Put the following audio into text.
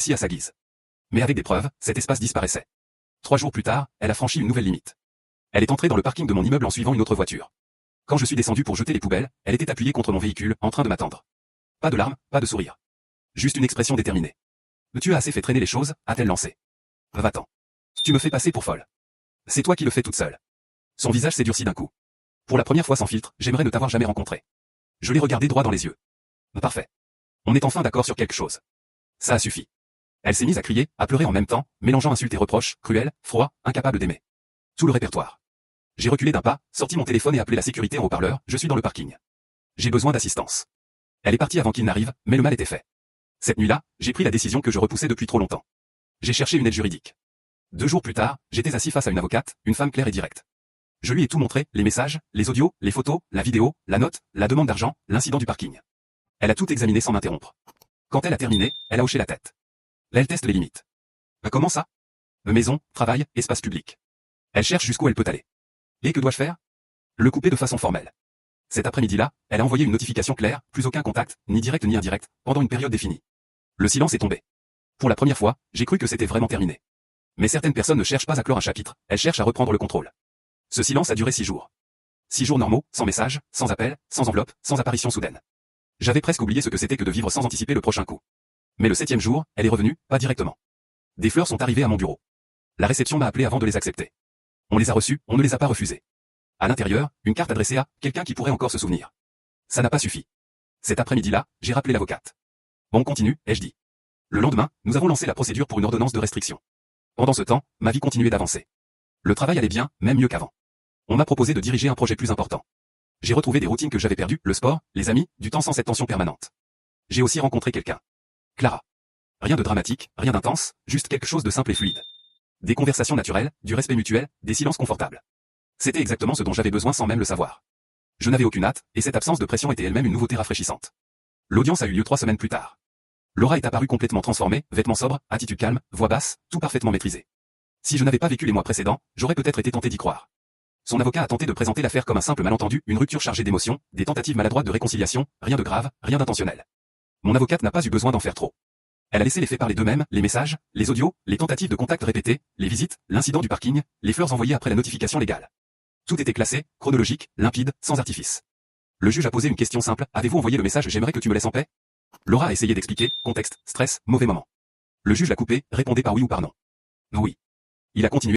si à sa guise. Mais avec des preuves, cet espace disparaissait. 3 jours plus tard, elle a franchi une nouvelle limite. Elle est entrée dans le parking de mon immeuble en suivant une autre voiture. Quand je suis descendu pour jeter les poubelles, elle était appuyée contre mon véhicule, en train de m'attendre. Pas de larmes, pas de sourire. Juste une expression déterminée. Tu as assez fait traîner les choses, a-t-elle lancé. Va-t'en. Tu me fais passer pour folle. C'est toi qui le fais toute seule. Son visage s'est durci d'un coup. Pour la première fois sans filtre, j'aimerais ne t'avoir jamais rencontré. Je l'ai regardé droit dans les yeux. Parfait. On est enfin d'accord sur quelque chose. Ça a suffi. Elle s'est mise à crier, à pleurer en même temps, mélangeant insultes et reproches, cruels, froids, incapables d'aimer. Tout le répertoire. J'ai reculé d'un pas, sorti mon téléphone et appelé la sécurité en haut-parleur, je suis dans le parking. J'ai besoin d'assistance. Elle est partie avant qu'il n'arrive, mais le mal était fait. Cette nuit-là, j'ai pris la décision que je repoussais depuis trop longtemps. J'ai cherché une aide juridique. 2 jours plus tard, j'étais assis face à une avocate, une femme claire et directe. Je lui ai tout montré, les messages, les audios, les photos, la vidéo, la note, la demande d'argent, l'incident du parking. Elle a tout examiné sans m'interrompre. Quand elle a terminé, elle a hoché la tête. Là, elle teste les limites. Comment ça? Maison, travail, espace public. Elle cherche jusqu'où elle peut aller. Et que dois-je faire? Le couper de façon formelle. Cet après-midi-là, elle a envoyé une notification claire, plus aucun contact, ni direct ni indirect, pendant une période définie. Le silence est tombé. Pour la première fois, j'ai cru que c'était vraiment terminé. Mais certaines personnes ne cherchent pas à clore un chapitre, elles cherchent à reprendre le contrôle. Ce silence a duré 6 jours. 6 jours normaux, sans message, sans appel, sans enveloppe, sans apparition soudaine. J'avais presque oublié ce que c'était que de vivre sans anticiper le prochain coup. Mais le 7e jour, elle est revenue, pas directement. Des fleurs sont arrivées à mon bureau. La réception m'a appelé avant de les accepter. On les a reçues, on ne les a pas refusées. À l'intérieur, une carte adressée à quelqu'un qui pourrait encore se souvenir. Ça n'a pas suffi. Cet après-midi-là, j'ai rappelé l'avocate. On continue, ai-je dit. Le lendemain, nous avons lancé la procédure pour une ordonnance de restriction. Pendant ce temps, ma vie continuait d'avancer. Le travail allait bien, même mieux qu'avant. On m'a proposé de diriger un projet plus important. J'ai retrouvé des routines que j'avais perdues, le sport, les amis, du temps sans cette tension permanente. J'ai aussi rencontré quelqu'un. Clara. Rien de dramatique, rien d'intense, juste quelque chose de simple et fluide. Des conversations naturelles, du respect mutuel, des silences confortables. C'était exactement ce dont j'avais besoin sans même le savoir. Je n'avais aucune hâte, et cette absence de pression était elle-même une nouveauté rafraîchissante. L'audience a eu lieu 3 semaines plus tard. Laura est apparue complètement transformée, vêtements sobres, attitude calme, voix basse, tout parfaitement maîtrisé. Si je n'avais pas vécu les mois précédents, j'aurais peut-être été tenté d'y croire. Son avocat a tenté de présenter l'affaire comme un simple malentendu, une rupture chargée d'émotions, des tentatives maladroites de réconciliation, rien de grave, rien d'intentionnel. Mon avocate n'a pas eu besoin d'en faire trop. Elle a laissé les faits parler d'eux-mêmes, les messages, les audios, les tentatives de contact répétées, les visites, l'incident du parking, les fleurs envoyées après la notification légale. Tout était classé, chronologique, limpide, sans artifice. Le juge a posé une question simple, avez-vous envoyé le message j'aimerais que tu me laisses en paix? Laura a essayé d'expliquer, contexte, stress, mauvais moment. Le juge l'a coupé, répondez par oui ou par non. Oui. Il a continué.